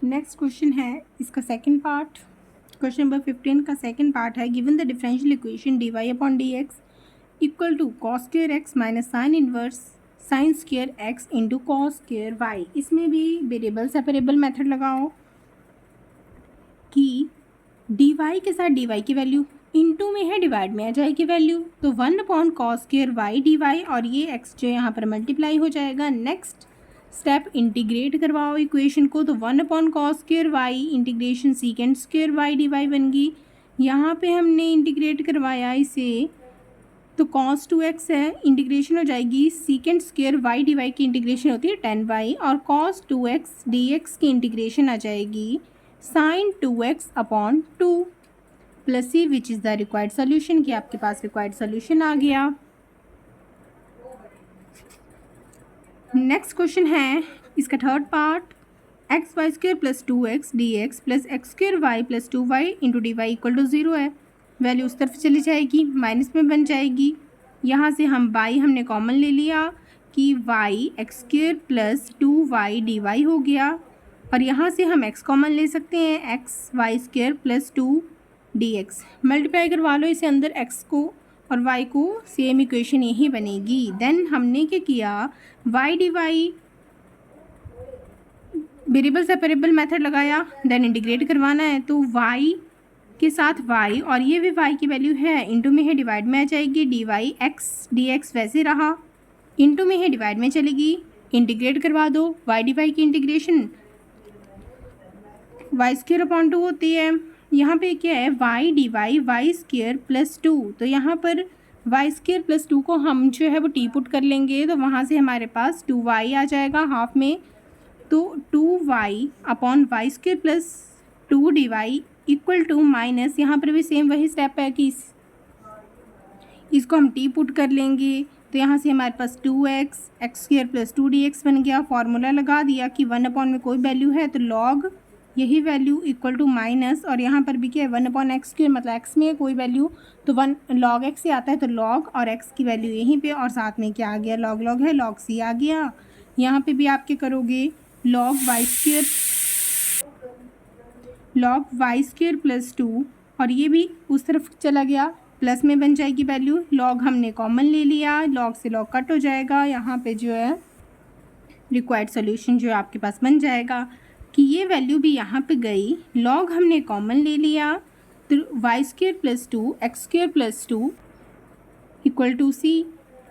Next question है इसका second part. Question number 15 का सेकंड पार्ट है, given the differential equation dy upon d x equal to cos square x minus sine inverse sine square x into cos square y. इसमें भी variable separable method लगाओ कि D y के साथ d y की value into में है, divide में आ जाएगी वैल्यू, तो 1 upon cos square y d y, और ये एक्स जो यहाँ पर मल्टीप्लाई हो जाएगा। नेक्स्ट स्टेप इंटीग्रेट करवाओ इक्वेशन को, तो 1 upon cos square y integration secant square y d y बन गई। यहाँ पे हमने इंटीग्रेट करवाया इसे, तो cos 2x है, इंटीग्रेशन हो जाएगी secant square y d y की इंटीग्रेशन होती है 10y, और cos 2x dx की इंटीग्रेशन आ जाएगी sin 2x upon 2 plus C, which is the required solution, कि आपके पास रिक्वायर्ड सोल्यूशन आ गया। नेक्स्ट क्वेश्चन है इसका third part, x y square plus 2x dx plus x square y plus 2y into d y equal to 0 है। Value उस तरफ चली जाएगी, माइनस में बन जाएगी। यहाँ से हम बाई हमने कॉमन ले लिया कि y x square plus 2y d y हो गया, और यहाँ से हम x कॉमन ले सकते हैं, x y square plus 2 d x. Multiply करवा लो इसे अंदर, x को और y को, सेम इक्वेशन यही बनेगी। देन हमने क्या किया, y d y variable separable method लगाया, देन इंटीग्रेट करवाना है, तो y के साथ y, और ये भी y की वैल्यू है, इंटू में है, डिवाइड में आ जाएगी, d y x d x वैसे रहा, इंटू में है, डिवाइड में चलेगी, इंटीग्रेट करवा दो। y डी वाई की इंटीग्रेशन वाई स्क्वेयर अपॉन 2 होती है। यहाँ पे क्या है, y d y y square plus 2, तो यहाँ पर वाई स्क्वेयर प्लस 2 को हम जो है वो टी पुट कर लेंगे, तो वहाँ से हमारे पास 2y आ जाएगा हाफ में, तो 2y upon y square plus 2 d y equal to minus, यहाँ पर भी सेम वही स्टेप है कि इसको हम टी पुट कर लेंगे, तो यहाँ से हमारे पास 2x x square plus 2dx बन गया। फॉर्मूला लगा दिया कि 1 अपॉन में कोई वैल्यू है तो लॉग यही वैल्यू इक्वल टू माइनस, और यहाँ पर भी क्या है 1 अपॉन एक्स स्क्वेयर, मतलब एक्स में कोई वैल्यू तो 1 लॉग एक्स से आता है, तो लॉग और एक्स की वैल्यू यहीं पे, और साथ में क्या आ गया, लॉग लॉग है, लॉग सी आ गया। यहाँ पे भी आप क्या करोगे, लॉग वाई स्क्वेयर प्लस 2, और ये भी उस तरफ चला गया, प्लस में बन जाएगी वैल्यू, लॉग हमने कॉमन ले लिया, लॉग से लॉग कट हो जाएगा, यहाँ पे जो है रिक्वायर्ड सोल्यूशन जो आपके पास बन जाएगा कि ये वैल्यू भी यहाँ पे गई, लॉग हमने कॉमन ले लिया, तो y square plus 2 x square plus 2 equal to c,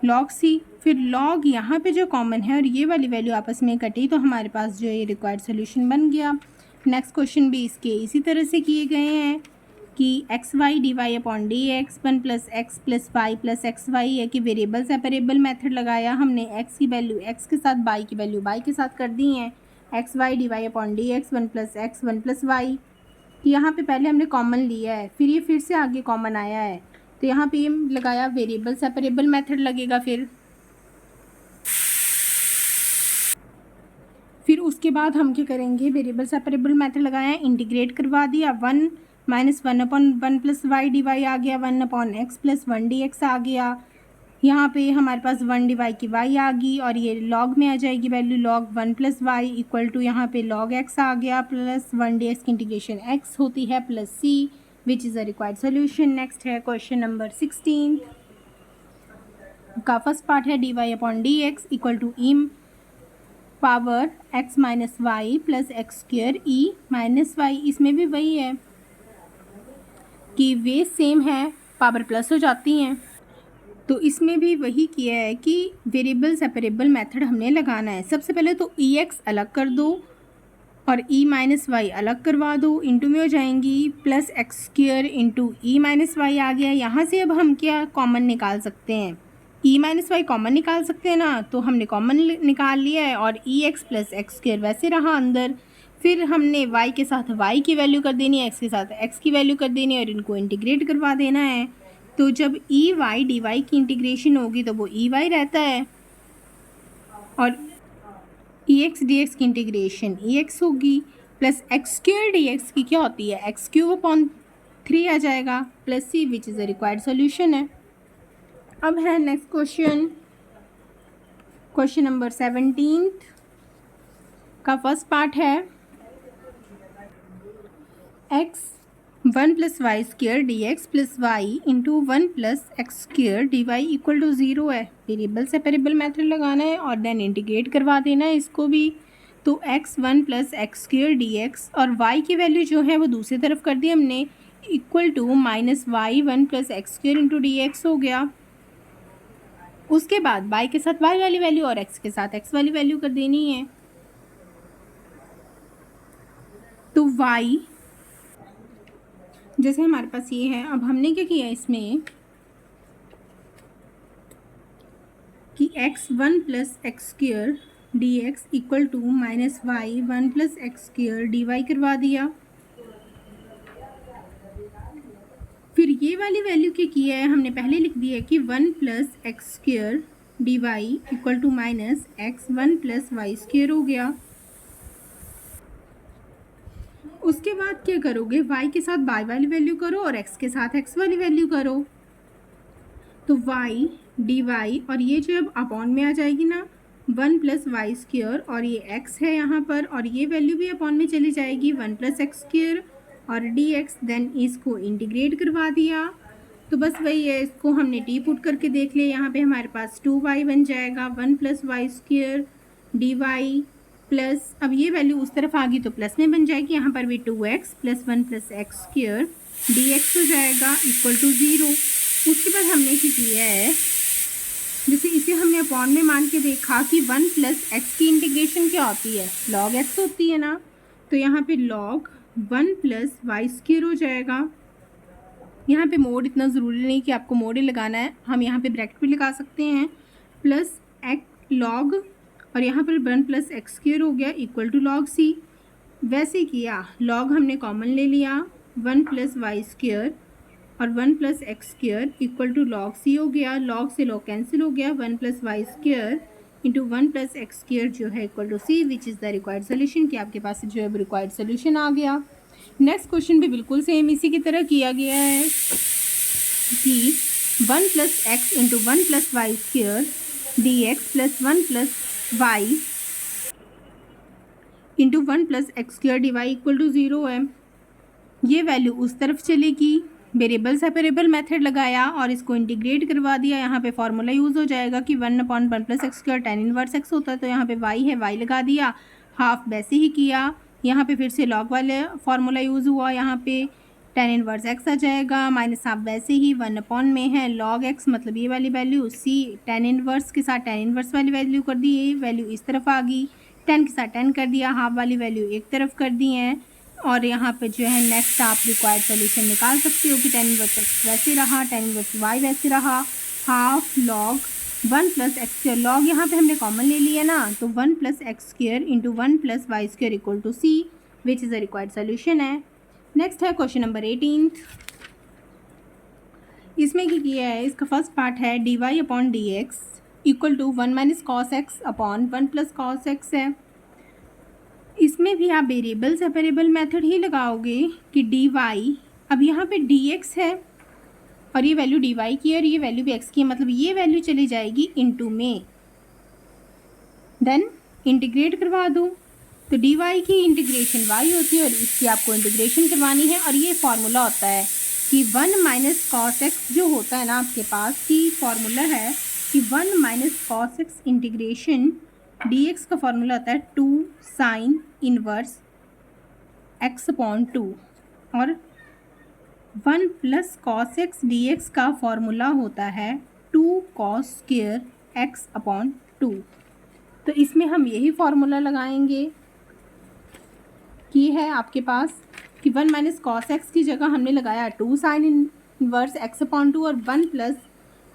log c, फिर लॉग यहाँ पे जो कॉमन है और ये वाली वैल्यू आपस में कटी, तो हमारे पास जो ये रिक्वायर्ड सोल्यूशन बन गया। नेक्स्ट क्वेश्चन भी इसके इसी तरह से किए गए हैं कि x y d y upon d x 1 plus x plus y plus x y है, कि वेरिएबल सेपरेबल मेथड लगाया हमने, एक्स की वैल्यू एक्स के साथ, बाई की वैल्यू बाई के साथ कर दी हैं, x y d y upon d x 1 plus x 1 plus y, यहाँ पे पहले हमने कॉमन लिया है, फिर ये फिर से आगे कॉमन आया है, तो यहाँ पे ये लगाया वेरिएबल सेपरेबल मेथड लगेगा। फिर उसके बाद हम क्या करेंगे, वेरिएबल सेपरेबल मेथड लगाया, इंटीग्रेट करवा दिया, 1 minus 1 upon 1 plus y d y आ गया, 1 upon x plus 1 d x आ गया, यहाँ पे हमारे पास 1 डी वाई की वाई आ गई, और ये लॉग में आ जाएगी value, log 1 plus y equal to यहाँ पे लॉग एक्स आ गया, प्लस 1 डी एक्स की इंटीग्रेशन एक्स होती है plus C, which is a required solution. Next है क्वेश्चन नंबर 16 का फर्स्ट पार्ट है, d y upon d x equal to e power x minus y plus x square e minus y. इसमें भी वही है कि वे सेम है, पावर प्लस हो जाती हैं, तो इसमें भी वही किया है कि वेरिएबल सेपरेबल मेथड हमने लगाना है। सबसे पहले तो ई एक्स अलग कर दो और ई माइनस वाई अलग करवा दो, इंटू में हो जाएंगी, प्लस एक्स स्क्वेयर इंटू ई माइनस वाई आ गया। यहाँ से अब हम क्या कॉमन निकाल सकते हैं, ई माइनस वाई कॉमन निकाल सकते हैं ना, तो हमने कॉमन निकाल लिया है, और ई एक्स प्लस एक्स स्क्वेयर वैसे रहा अंदर, फिर हमने y के साथ y की वैल्यू कर देनी है, x के साथ x की वैल्यू कर देनी है, और इनको इंटीग्रेट करवा देना है। तो जब ई वाई डी वाई की इंटीग्रेशन होगी तो वो ई वाई रहता है, और ई एक्स डी एक्स की इंटीग्रेशन ई एक्स होगी, plus x square D x की क्या होती है, एक्स क्यूब अपॉन 3 आ जाएगा, plus C, which is a required solution है। अब है नेक्स्ट क्वेश्चन नंबर 17 का फर्स्ट पार्ट है, x 1 plus y square d x plus y into 1 plus x square d y equal to 0 है। Variable separable method लगाना है और then integrate करवा देना है इसको भी। तो x 1 plus x square d x और वाई की वैल्यू जो है वो दूसरी तरफ कर दी हमने, equal to minus y 1 plus x square into d x हो गया। उसके बाद y के साथ y वाली वैल्यू और x के साथ x वाली वैल्यू कर देनी है। तो y जैसे हमारे पास ये है, अब हमने क्या किया इसमें कि x 1 plus x square d x equal to minus y 1 plus x square d y करवा दिया। फिर ये वाली वैल्यू क्या किया है, हमने पहले लिख दिया है कि 1 plus x square d y equal to minus x 1 plus y square हो गया। उसके बाद क्या करोगे, y के साथ y वाली वैल्यू करो और x के साथ x वाली वैल्यू करो। तो y डी वाई और ये जो अब अपॉन में आ जाएगी ना 1 प्लस वाई स्क्र और ये x है यहाँ पर और ये वैल्यू भी अपॉन में चली जाएगी 1 प्लस एक्स स्क्र और डी एक्स। देन इसको इंटीग्रेट करवा दिया। तो बस वही है, इसको हमने टी पुट करके देख लिया। यहाँ पे हमारे पास 2y बन जाएगा 1 plus y square d y plus, अब ये वैल्यू उस तरफ आ गई तो प्लस में बन जाएगी, यहाँ पर भी 2x plus 1 plus x square d x हो जाएगा इक्वल टू 0। उसके बाद हमने क्या किया है, जैसे इसे हमने अपॉन में मान के देखा कि 1 प्लस एक्स की इंटीग्रेशन क्या होती है, लॉग एक्स होती है ना। तो यहाँ पे लॉग 1 प्लस वाई स्क्र हो जाएगा। यहाँ पे मोड इतना ज़रूरी नहीं कि आपको मोड ही लगाना है, हम यहाँ पे ब्रैकेट भी लगा सकते हैं, प्लस एक्स लॉग और यहाँ पर 1 प्लस एक्स स्क्र हो गया इक्वल टू लॉग सी। वैसे किया, लॉग हमने कॉमन ले लिया 1 प्लस वाई स्क्र और 1 plus x square equal to log c हो गया। लॉग से लॉग कैंसिल हो गया, 1 plus y square into 1 plus x square जो है equal to c, which is the required solution. कि आपके पास जो है रिक्वायर्ड सोल्यूशन आ गया। नेक्स्ट क्वेश्चन भी बिल्कुल सेम इसी की तरह किया गया है कि 1 plus x into 1 plus y square d x plus 1 plus y into 1 plus x square d y equal to 0 है। ये वैल्यू उस तरफ चलेगी। वेरिएबल सेपरेबल मेथड लगाया और इसको इंटीग्रेट करवा दिया। यहाँ पे फार्मूला यूज़ हो जाएगा कि 1/1 plus x square tan inverse x होता है, तो यहाँ पे y है, y लगा दिया। हाफ वैसे ही किया, यहाँ पे फिर से लॉग वाले फार्मूला यूज़ हुआ, यहाँ पे tan इनवर्स एक्स आ जाएगा, माइनस हाफ वैसे ही 1 में है लॉग एक्स, मतलब ये वाली वैल्यू सी tan इनवर्स के साथ tan इनवर्स वाली वैल्यू कर दी, ये वैल्यू इस तरफ आ गई, 10 के साथ 10 कर दिया, हाफ वाली वैल्यू एक तरफ कर दी है। और यहाँ पे जो है नेक्स्ट आप रिक्वायर्ड सोल्यूशन निकाल सकते हो कि tan इनवर्स एक्स वैसे रहा, tan इनवर्स वाई वैसे रहा, half log 1 plus x square, log यहाँ पे हमने कॉमन ले लिया ना, तो 1 plus x square into 1 plus y square equal to c, which is a required solution है। नेक्स्ट है क्वेश्चन नंबर 18। इसमें क्या किया है, इसका फर्स्ट पार्ट है d y upon d x equal to 1 minus cos x upon 1 plus cos x है। इसमें भी आप वेरिएबल सेपरेबल मेथड ही लगाओगे कि डी वाई, अब यहाँ पे डी एक्स है और ये वैल्यू डी वाई की है और ये वैल्यू भी एक्स की है, मतलब ये वैल्यू चली जाएगी इनटू में, देन इंटीग्रेट करवा दो। तो डी वाई की इंटीग्रेशन वाई होती है और इसकी आपको इंटीग्रेशन करवानी है। और ये फार्मूला होता है कि 1 माइनस कॉस एक्स जो होता है ना आपके पास, की फार्मूला है कि 1 minus cos x integration D x का फार्मूला होता है 2 साइन इनवर्स एक्स अपॉन 2 और 1 plus cos x d x का फार्मूला होता है 2 कॉस स्क्र एक्स अपॉन 2। तो इसमें हम यही फार्मूला लगाएंगे कि है आपके पास कि 1 माइनस कॉस एक्स की जगह हमने लगाया 2 साइन इनवर्स एक्स अपॉन 2 और 1 प्लस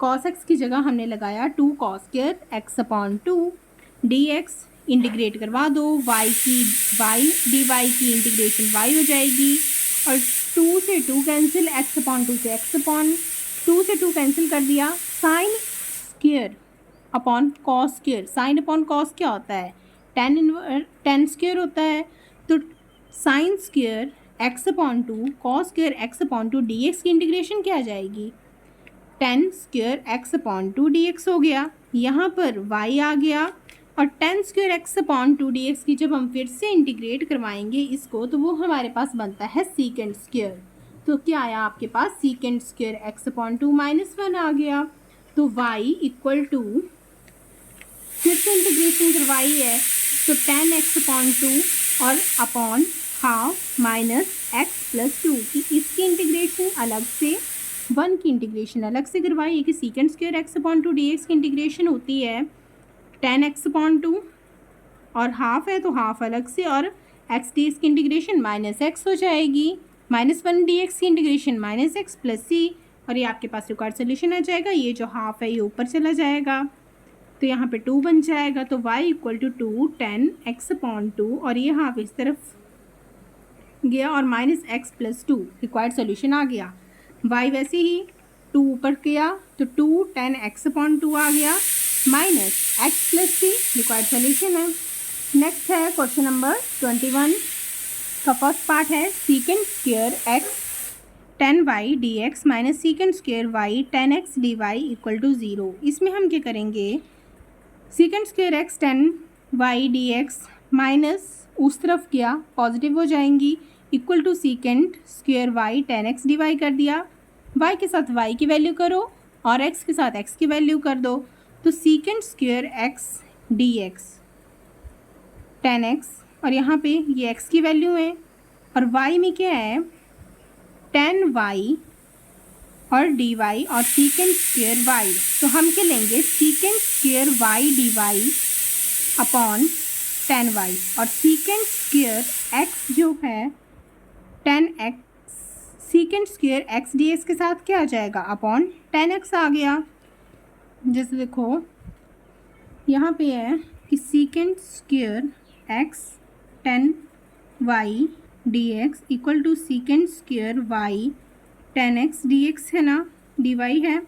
कॉस एक्स की जगह हमने लगाया 2 cos square x upon 2। D x integrate करवा दो, y डी वाई की इंटीग्रेशन y हो जाएगी और 2 से 2 कैंसिल, x अपॉन 2 से x अपॉन 2 से 2 कैंसिल कर दिया, sine square upon cos square. Sine upon cos क्या होता है, tan स्क्र होता है, तो sine square x upon 2 cos square x upon 2 d x की इंटीग्रेशन क्या आ जाएगी, tan square x upon 2 d x हो गया। यहाँ पर y आ गया और ten square x upon 2 dx की जब हम फिर से इंटीग्रेट करवाएंगे इसको तो वो हमारे पास बनता है सीकेंड स्क्वेयर। तो क्या आया आपके पास, सीकेंड स्क्वेयर एक्स अपॉन 2 -1 आ गया। तो y इक्वल टू, फिर से इंटीग्रेशन करवाई है तो 10x अपॉन 2 और upon half minus x plus 2 की इसकी इंटीग्रेशन अलग से, 1 की इंटीग्रेशन अलग से करवाई है कि secant square x upon 2 dx की इंटीग्रेशन होती है 10x अपॉन 2 और हाफ है तो हाफ अलग से, और एक्स डी एक्स की इंटीग्रेशन माइनस एक्स हो जाएगी, -1 dx की इंटीग्रेशन माइनस एक्स प्लस सी, और ये आपके पास रिक्वायर्ड सोल्यूशन आ जाएगा। ये जो हाफ है ये ऊपर चला जाएगा तो यहाँ पे 2 बन जाएगा। तो y equal to 2 10x upon 2 और ये हाफ इस तरफ गया और minus x plus 2 required solution आ गया। y वैसे ही 2 ऊपर गया तो 2 10x अपॉन 2 आ गया minus x plus c required solution है। नेक्स्ट है क्वेश्चन नंबर 21 का फर्स्ट पार्ट है सीकेंड स्क्वेयर एक्स 10y dx minus secant square y 10x dy equal to 0। इसमें हम क्या करेंगे, सीकेंड स्क्वेयर एक्स 10y dx माइनस उस तरफ गया पॉजिटिव हो जाएंगी equal to secant square y 10x dy कर दिया, y के साथ y की वैल्यू करो और x के साथ x की वैल्यू कर दो। तो सीकेंड स्क्वेयर x dx 10x और यहाँ पे ये x की वैल्यू है और y में क्या है 10y और dy और सीकेंड स्क्वेयर y। तो हम क्या लेंगे, सीकेंड square y dy upon 10y और सीकेंड स्क्वेयर x जो है 10x, सीकेंड स्क्वेयर x dx के साथ क्या आ जाएगा अपॉन 10x आ गया। जैसे देखो यहाँ पे है कि secant square x 10y dx equal to secant square y 10x dx है ना, dy है।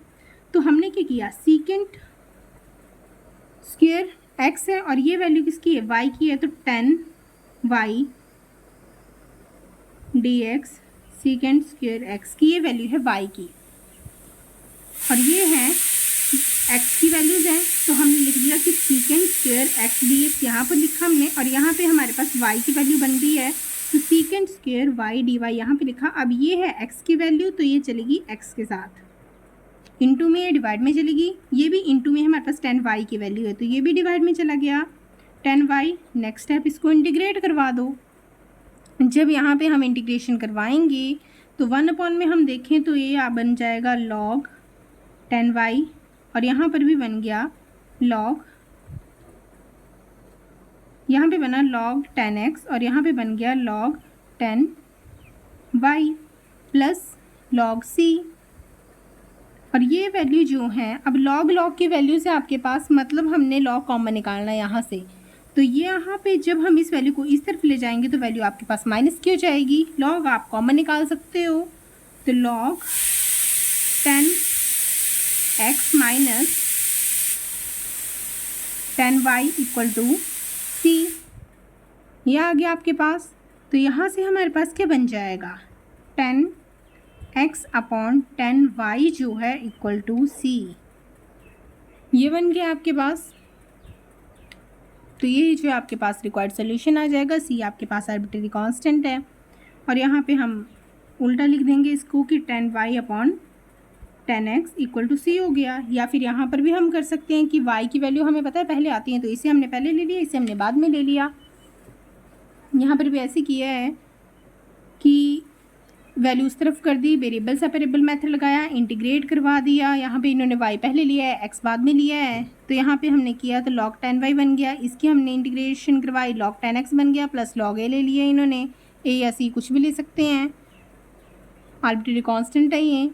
तो हमने क्या किया, सीकेंड स्क्वेयर x है और ये वैल्यू किसकी है, y की है, तो 10y dx सीकेंड स्क्वेयर x की ये वैल्यू है y की और ये है x की वैल्यूज़ हैं। तो हमने लिख दिया कि सीकेंड स्क्वेयर x dx यहाँ पर लिखा हमने और यहाँ पे हमारे पास y की वैल्यू बन गई है तो सीकेंड स्क्वेयर y dy यहाँ पे लिखा। अब ये है x की वैल्यू तो ये चलेगी x के साथ, इंटू में डिवाइड में चलेगी, ये भी इंटू में हमारे पास 10y की वैल्यू है तो ये भी डिवाइड में चला गया 10y। नेक्स्ट स्टेप इसको इंटीग्रेट करवा दो। जब यहाँ पे हम इंटीग्रेशन करवाएंगे तो 1 अपॉन में हम देखें तो ये बन जाएगा log 10y और यहाँ पर भी बन गया log, यहाँ पे बना log 10x और यहाँ पे बन गया log 10y प्लस log c। और ये वैल्यू जो है, अब log की वैल्यू से आपके पास मतलब हमने log कॉमन निकालना है यहाँ से, तो ये यहाँ पे जब हम इस वैल्यू को इस तरफ ले जाएंगे तो वैल्यू आपके पास माइनस की हो जाएगी। log आप कॉमन निकाल सकते हो तो log 10x minus 10y equal to c, यह आ गया आपके पास। तो यहाँ से हमारे पास क्या बन जाएगा 10x अपॉन 10y जो है इक्वल टू c, ये बन गया आपके पास। तो ये जो आपके पास रिक्वायर्ड सोल्यूशन आ जाएगा। c आपके पास आर्बिट्रेरी कांस्टेंट है और यहाँ पे हम उल्टा लिख देंगे इसको कि 10y upon 10x equal to c हो गया। या फिर यहाँ पर भी हम कर सकते हैं कि y की वैल्यू हमें पता है पहले आती है तो इसे हमने पहले ले लिया, इसे हमने बाद में ले लिया। यहाँ पर भी ऐसे किया है कि वैल्यू उस तरफ कर दी, वेरिएबल सेपरेबल मेथड लगाया, इंटीग्रेट करवा दिया। यहाँ पे इन्होंने y पहले लिया है, x बाद में लिया है तो यहाँ पे हमने किया तो log 10y बन गया। इसकी हमने इंटीग्रेशन करवाई log 10x बन गया प्लस log a ले लिया इन्होंने, a या c कुछ भी ले सकते हैं, आर्बिट्रेरी कांस्टेंट है ये।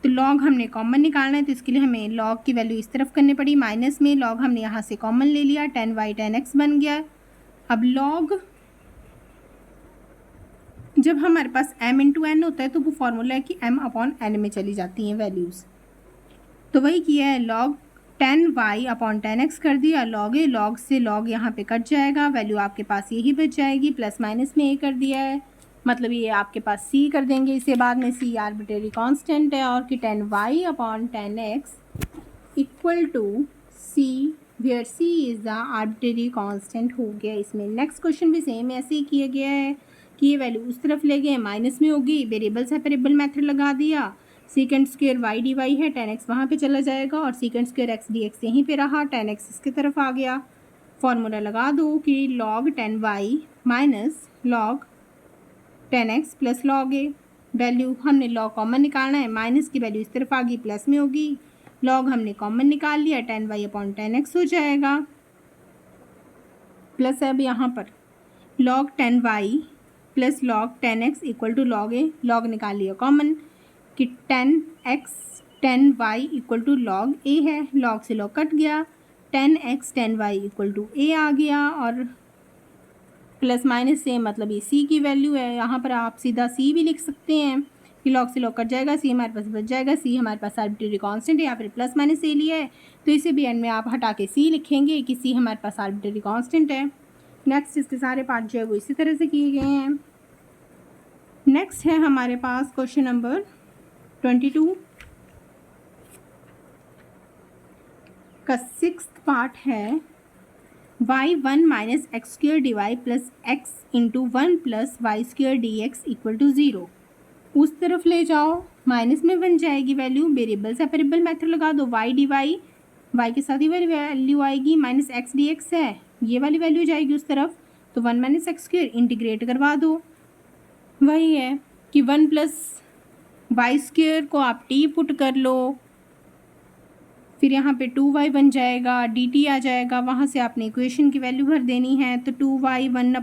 तो log हमने कॉमन निकालना है तो इसके लिए हमें log की वैल्यू इस तरफ करनी पड़ी, माइनस में log हमने यहाँ से कॉमन ले लिया, 10y 10x बन गया। अब log जब हमारे पास m इंटू एन होता है तो वो फॉर्मूला है कि m अपॉन n में चली जाती हैं वैल्यूज़, तो वही किया है log 10y अपॉन 10x कर दिया, log a, log से log यहाँ पे कट जाएगा, वैल्यू आपके पास यही बच जाएगी, प्लस माइनस में a कर दिया है, मतलब ये आपके पास c कर देंगे इसे बाद में। c आर्बिट्रेरी कांस्टेंट है और कि 10y upon 10x equal to c where c is the arbitrary constant हो गया इसमें। नेक्स्ट क्वेश्चन भी सेम ऐसे ही किया गया है कि ये वैल्यू उस तरफ ले गए, माइनस में होगी, वेरिएबल सेपरेबल मेथड लगा दिया, secant square y d y है, 10x वहाँ पे चला जाएगा और secant square x d x यहीं पे रहा, 10x इसकी तरफ आ गया। फॉर्मूला लगा दो कि log 10y minus log 10x plus log a। Value हमने log कॉमन निकालना है, माइनस की वैल्यू इस तरफ आ गई, प्लस में होगी, log हमने कॉमन निकाल लिया, 10y अपॉन 10x हो जाएगा, प्लस अब यहाँ पर log 10y प्लस log 10x equal to log a, log निकाल लिया कॉमन कि 10x 10y equal to log a है, log से log कट गया, 10x 10y equal to a आ गया और प्लस माइनस से मतलब ये c की वैल्यू है। यहाँ पर आप सीधा c भी लिख सकते हैं कि log से log कट जाएगा, c हमारे पास बच जाएगा, c हमारे पास आर्बिट्रेरी कांस्टेंट है, या फिर प्लस माइनस से लिया है तो इसे भी एंड में आप हटा के c लिखेंगे कि c हमारे पास आर्बिट्रेरी कांस्टेंट है। नेक्स्ट इसके सारे पार्ट जो है वो इसी तरह से किए गए हैं। नेक्स्ट है हमारे पास क्वेश्चन नंबर 22 का 6th पार्ट है y1 minus x square d y plus x into 1 plus y square d x equal to 0। उस तरफ ले जाओ, माइनस में बन जाएगी वैल्यू, वेरिएबल सेपरेबल मेथड लगा दो, y डी वाई वाई के साथ ही वैल्यू आएगी, माइनस एक्स डी एक्स है, ये वाली वैल्यू जाएगी उस तरफ, तो 1 माइनस एक्स स्क्र इंटीग्रेट करवा दो, वही है कि 1 प्लस वाई स्क्र को आप t पुट कर लो, फिर यहाँ पे 2y बन जाएगा, dt आ जाएगा, वहाँ से आपने इक्वेशन की वैल्यू भर देनी है, तो 2y 1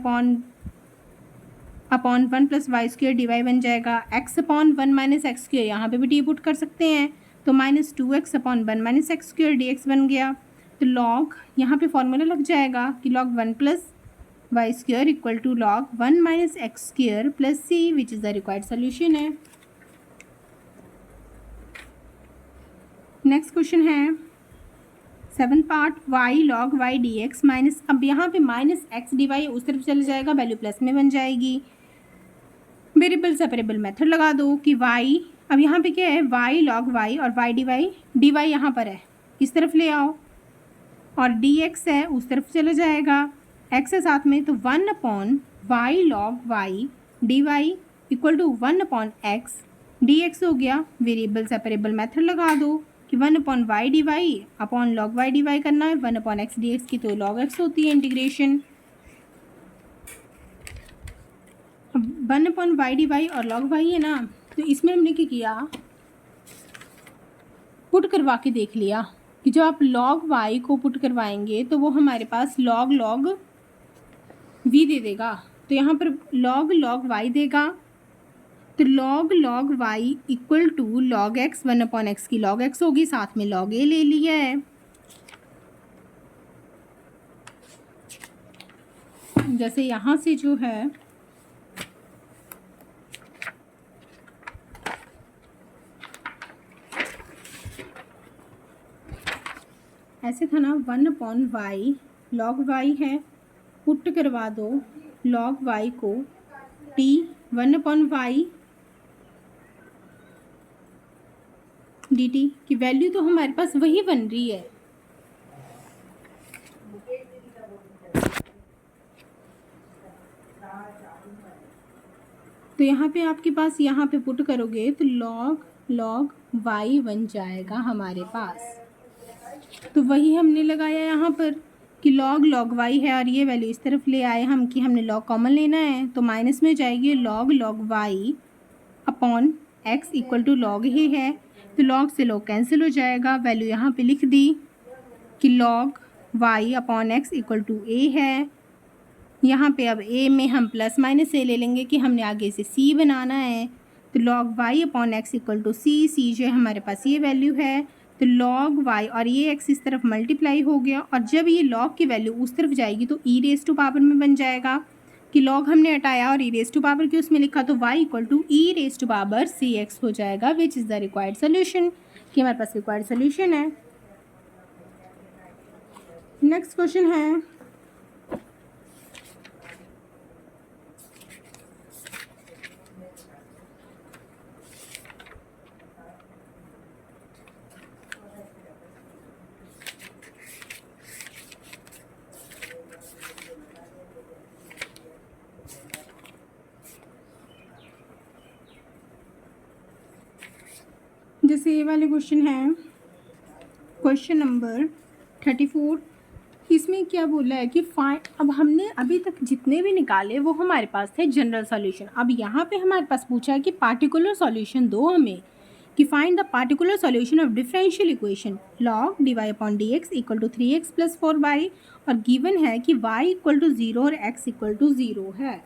upon 1 plus y square d y बन जाएगा, x upon 1 minus x square, यहाँ पे भी t पुट कर सकते हैं, तो minus 2x upon 1 minus x square d x बन गया। तो log यहाँ पे फॉर्मूला लग जाएगा कि log 1 plus y square equal to log 1 minus x square plus c which is the required solution है। नेक्स्ट क्वेश्चन है 7th part y log y dx minus, अब यहाँ पे माइनस एक्स डी वाई उस तरफ चला जाएगा, वैल्यू प्लस में बन जाएगी, वेरिएबल सेपरेबल मेथड लगा दो कि y, अब यहाँ पे क्या है y log y और y dy dy यहाँ पर है, इस तरफ ले आओ और dx है उस तरफ चला जाएगा, x है साथ में, तो 1 upon y log y dy equal to 1 upon x dx हो गया। वेरिएबल सेपरेबल मेथड लगा दो कि 1 upon y d y upon log y d y करना है, 1 अपॉन एक्स डी एक्स की तो लॉग एक्स होती है इंटीग्रेशन, अब 1 अपॉन वाई डी वाई और लॉग वाई है ना, तो इसमें हमने क्या किया, पुट करवा के देख लिया कि जब आप लॉग वाई को पुट करवाएंगे तो वो हमारे पास लॉग लॉग वी दे देगा, तो यहाँ पर लॉग लॉग वाई देगा, तो log log y equal to log x 1 upon x की log x होगी, साथ में log a ले लिया है। जैसे यहाँ से जो है ऐसे था ना, 1 अपॉन वाई log y है, पुट करवा दो log y को t 1 अपॉन वाई dt की वैल्यू तो हमारे पास वही बन रही है, तो यहाँ पे आपके पास यहाँ पे पुट करोगे तो log log y बन जाएगा हमारे पास, तो वही हमने लगाया यहाँ पर कि log log y है और ये वैल्यू इस तरफ ले आए हम कि हमने log कॉमन लेना है, तो माइनस में जाएगी log log y upon x equal to log ही है, तो log से log कैंसिल हो जाएगा, वैल्यू यहाँ पे लिख दी कि log y upon x equal to a है। यहाँ पे अब a में हम प्लस माइनस a ले लेंगे कि हमने आगे से c बनाना है, तो log y upon x equal to c जो है हमारे पास ये वैल्यू है, तो log y और ये x इस तरफ मल्टीप्लाई हो गया, और जब ये log की वैल्यू उस तरफ जाएगी तो e रेज़ टू पावर में बन जाएगा कि log हमने हटाया और e रेज़ टू पावर की उसमें लिखा, तो y equal to e raise to power cx हो जाएगा, which is the required solution, कि हमारे पास रिक्वायर्ड सोल्यूशन है। नेक्स्ट क्वेश्चन है जैसे ये वाले क्वेश्चन है, क्वेश्चन नंबर 34, इसमें क्या बोला है कि अब हमने अभी तक जितने भी निकाले वो हमारे पास थे जनरल सॉल्यूशन। अब यहाँ पे हमारे पास पूछा है कि पार्टिकुलर सॉल्यूशन दो हमें, कि find the particular solution of differential equation log dy upon dx equal to 3x plus 4y, और गिवन है कि y इक्वल टू 0 और x इक्वल टू 0 है।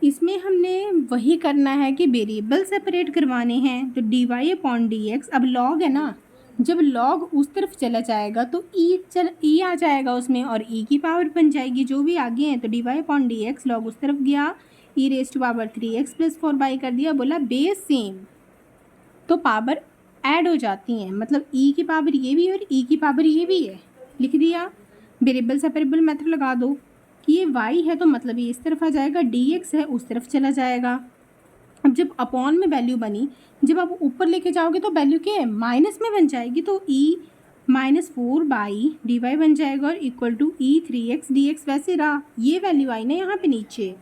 इसमें हमने वही करना है कि वेरिएबल सेपरेट करवाने हैं। तो dy अपॉन dx, अब log है ना, जब log उस तरफ चला जाएगा तो e आ जाएगा उसमें, और e की पावर बन जाएगी जो भी आगे हैं। तो dy अपॉन dx log उस तरफ गया, e raise to power 3x plus 4y कर दिया, बोला बेस सेम, तो पावर ऐड हो जाती हैं, मतलब e की पावर ये भी और e की पावर ये भी है, लिख दिया। वेरिएबल सेपरेबल मेथड लगा दो कि ये y है तो मतलब ये इस तरफ आ जाएगा, dx है उस तरफ चला जाएगा। अब जब अपॉन में वैल्यू बनी, जब आप ऊपर लेके जाओगे तो वैल्यू क्या है, माइनस में बन जाएगी, तो e -4/dy बन जाएगा और इक्वल टू e3x dx। वैसे रहा, ये वैल्यू आई ना यहाँ पे नीचे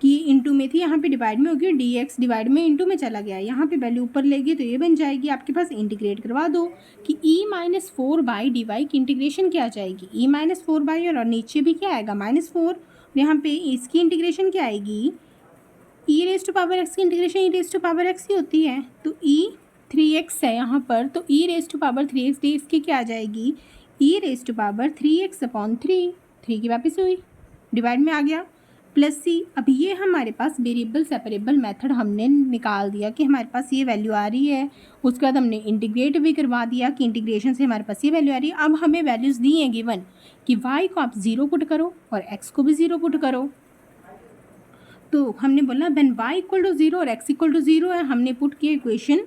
कि इंटू में थी, यहाँ पे डिवाइड में होगी, dx डिवाइड में इंटू में चला गया, यहाँ पे वैल्यू ऊपर लेगी तो ये बन जाएगी। आपके पास इंटीग्रेट करवा दो कि e-4/dy की इंटीग्रेशन क्या आ जाएगी, e-4/, और नीचे भी क्या आएगा -4, यहाँ पे इसकी इंटीग्रेशन क्या आएगी, e raise to power x की integration e raise to power x ही होती है, तो e3x है यहाँ पर, तो e raise to power 3x dx की क्या आ जाएगी, e raise to power 3x upon 3 की वापस हुई, डिवाइड में आ गया, प्लस सी। अब ये हमारे पास वेरिएबल सेपरेबल मेथड हमने निकाल दिया कि हमारे पास ये वैल्यू आ रही है, उसके बाद हमने इंटीग्रेट भी करवा दिया कि इंटीग्रेशन से हमारे पास ये वैल्यू आ रही है। अब हमें वैल्यूज़ दी हैं गिवन कि y को आप 0 पुट करो और x को भी 0 पुट करो। तो हमने बोला व्हेन y इक्वल टू 0 और x इक्वल टू 0 है, हमने पुट किया इक्वेशन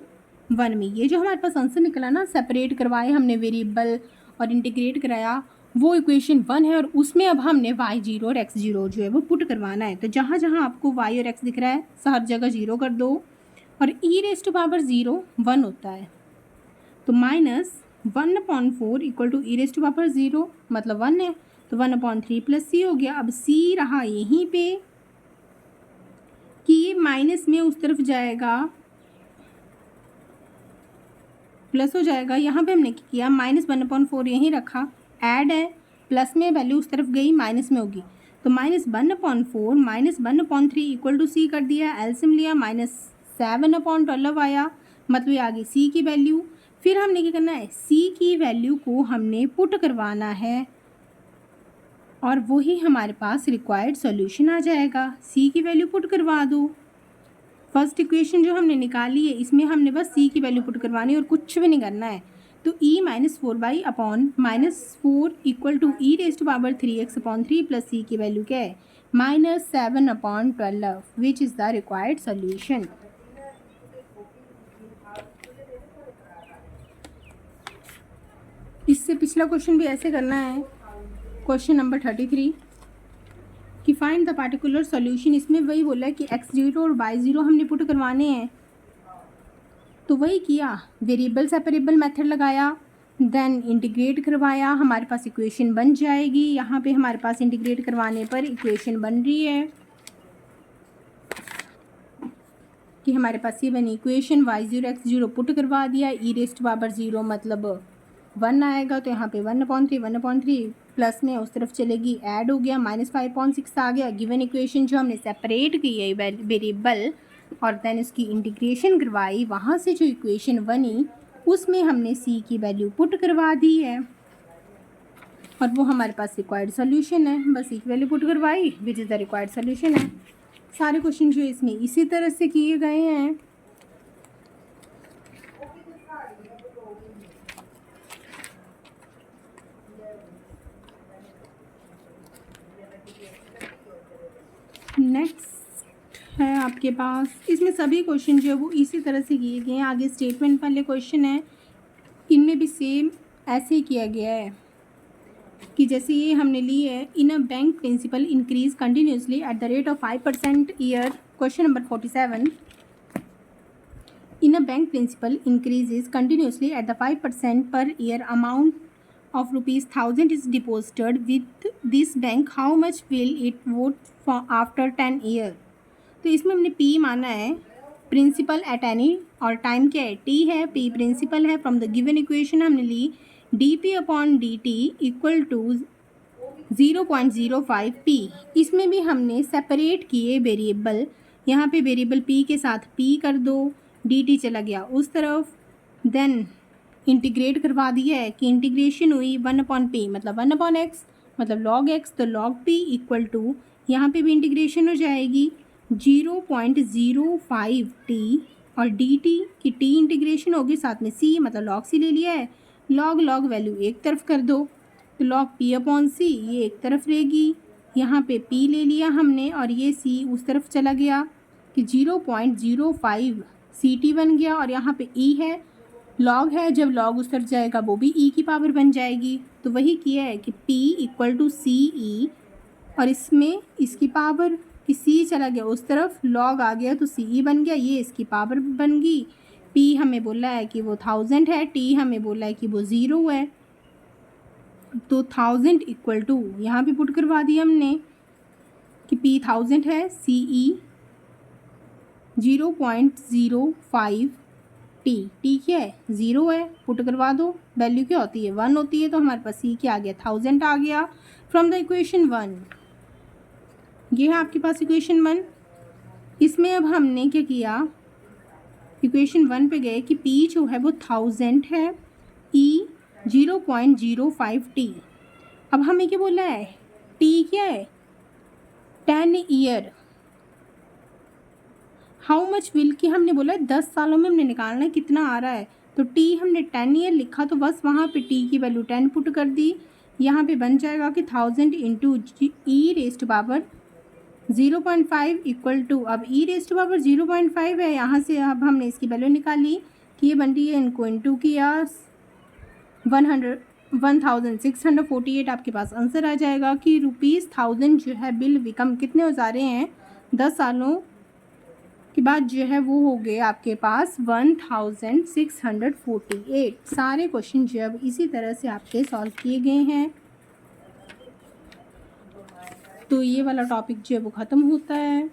1 में। ये जो हमारे पास आंसर निकला ना, सेपरेट करवाए हमने वेरिएबल और इंटीग्रेट कराया, वो इक्वेशन 1 है, और उसमें अब हमने y0 और x0 जो है वो पुट करवाना है। तो जहाँ जहाँ आपको y और x दिख रहा है हर जगह 0 कर दो, और e रेज टू पावर 0 1 होता है, तो -1/4 equal to e raise to power 0 मतलब 1 है, तो 1/3 प्लस c हो गया। अब c रहा यहीं पे कि ये माइनस में उस तरफ जाएगा, प्लस हो जाएगा। यहाँ पे हमने क्या किया, -1/4 यहीं रखा, ऐड है, प्लस में वैल्यू उस तरफ गई, माइनस में होगी, तो -1/4 -1/3 इक्वल टू सी कर दिया, एलसीएम लिया, -7/12 आया, मतलब ये आ गई सी की वैल्यू। फिर हमने क्या करना है, सी की वैल्यू को हमने पुट करवाना है, और वही हमारे पास रिक्वायर्ड सॉल्यूशन आ जाएगा। सी की वैल्यू पुट करवा दो, फर्स्ट इक्वेशन जो हमने निकाली है इसमें हमने बस सी की वैल्यू पुट करवानी है और कुछ भी नहीं करना है। तो e-4 upon -4 equal to e raise to power 3x upon 3 plus c की वैल्यू क्या है, -7/12, which is the required solution. इससे पिछला क्वेश्चन भी ऐसे करना है, क्वेश्चन नंबर 33 कि फाइंड द पार्टिकुलर सॉल्यूशन। इसमें वही बोला है कि x0 और y0 हमने पुट करवाने हैं, तो वही किया, वेरिएबल सेपरेबल मेथड लगाया, देन इंटीग्रेट करवाया, हमारे पास इक्वेशन बन जाएगी। यहाँ पे हमारे पास इंटीग्रेट करवाने पर इक्वेशन बन रही है कि हमारे पास ये बनी इक्वेशन, y0 x0 पुट करवा दिया, e रेज टू पावर 0 मतलब 1 आएगा, तो यहाँ पे 1/3 प्लस में उस तरफ चलेगी, ऐड हो गया, -5/6 आ गया। गिवन इक्वेशन जो हमने सेपरेट की है वेरिएबल और देन इसकी इंटीग्रेशन करवाई, वहाँ से जो इक्वेशन बनी उसमें हमने सी की वैल्यू पुट करवा दी है, और वो हमारे पास रिक्वायर्ड सॉल्यूशन है। बस सी की वैल्यू पुट करवाई, विच इज़ द रिक्वायर्ड सॉल्यूशन है। सारे क्वेश्चन जो इसमें इसी तरह से किए गए हैं। नेक्स्ट है आपके पास, इसमें सभी क्वेश्चन जो है वो इसी तरह से किए गए हैं। आगे स्टेटमेंट वाले क्वेश्चन है, इनमें भी सेम ऐसे ही किया गया है कि जैसे ये हमने ली है, in a bank principal increase continuously at the rate of 5% year. Question number 47, in a bank principal increases continuously at the 5% per year amount of ₹1000 is deposited with this bank, how much will it vote for after 10 year। तो इसमें हमने P माना है principal at any और time क्या है, t है, p principal है। फ्रॉम द गिवन इक्वेशन हमने ली d p upon d t equal to 0.05 p. इसमें भी हमने सेपरेट किए वेरिएबल, यहाँ पे वेरिएबल पी के साथ पी कर दो, डी टी चला गया उस तरफ, देन इंटीग्रेट करवा दिया है कि इंटीग्रेशन हुई 1/p मतलब 1/x मतलब log x, तो log p इक्वल टू यहाँ पे भी इंटीग्रेशन हो जाएगी 0.05 t और dt की t इंटीग्रेशन होगी साथ में c मतलब log c ले लिया है, log वैल्यू एक तरफ कर दो तो log p अपॉन c ये एक तरफ रहेगी, यहाँ पे p ले लिया हमने और ये c उस तरफ चला गया कि 0.05 ct बन गया और यहाँ पे e है, log है, जब log उस तरफ जाएगा वो भी e की पावर बन जाएगी। तो वही किया है कि p इक्वल टू सी ई और इसमें इसकी पावर कि c चला गया उस तरफ, log आ गया तो सी ई बन गया, ये इसकी पावर बन गई। p हमें बोला है कि वो 1000 है, t हमें बोला है कि वो 0 है, तो 1000 इक्वल टू यहाँ भी पुट करवा दिया हमने कि p 1000 है, सी ई 0.05 टी क्या है 0 है, पुट करवा दो, वैल्यू क्या होती है 1 होती है, तो हमारे पास सी क्या आ गया 1000 आ गया फ्रॉम द इक्वेशन 1। ये है आपके पास इक्वेशन 1। इसमें अब हमने क्या किया, इक्वेशन 1 पे गए कि पी जो है वो 1000 है, ई 0.05 टी। अब हमें क्या बोला है, टी क्या है 10 ईयर, हाउ मच विल की हमने बोला है 10 सालों में हमने निकालना है कितना आ रहा है, तो टी हमने 10 ईयर लिखा तो बस वहाँ पे टी की वैल्यू 10 पुट कर दी, यहाँ पे बन जाएगा कि 1000 into e raise power 0.5 equal to, अब ई रेस्ट पावर 0.5 है, यहाँ से अब हमने इसकी वैल्यू निकाली कि ये बन रही है, इनको इंटू किया 1648 आपके पास आंसर आ जाएगा कि ₹1000 जो है बिल विकम कितने हो जा रहे हैं 10 सालों के बाद जो है वो हो गए आपके पास 1648। सारे क्वेश्चन जो है इसी तरह से आपके सॉल्व किए गए हैं। तो ये वाला टॉपिक जो है वो ख़त्म होता है।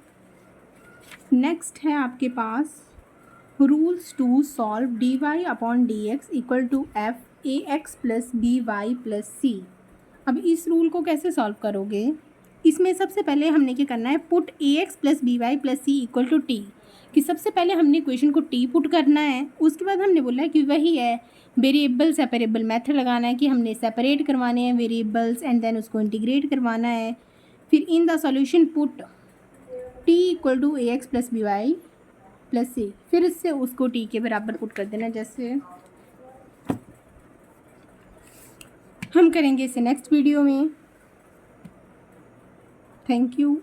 नेक्स्ट है आपके पास rules to solve dy upon dx equal to f ax plus by plus c। अब इस रूल को कैसे सॉल्व करोगे, इसमें सबसे पहले हमने क्या करना है, put ax plus by plus c equal to t, कि सबसे पहले हमने इक्वेशन को टी पुट करना है, उसके बाद हमने बोला है कि वही है वेरिएबल सेपरेबल मेथड लगाना है कि हमने सेपरेट करवाने हैं वेरिएबल्स एंड देन उसको इंटीग्रेट करवाना है। फिर in the solution put t equal to ax plus by plus c, फिर इससे उसको टी के बराबर पुट कर देना, जैसे हम करेंगे इसे नेक्स्ट वीडियो में। Thank you.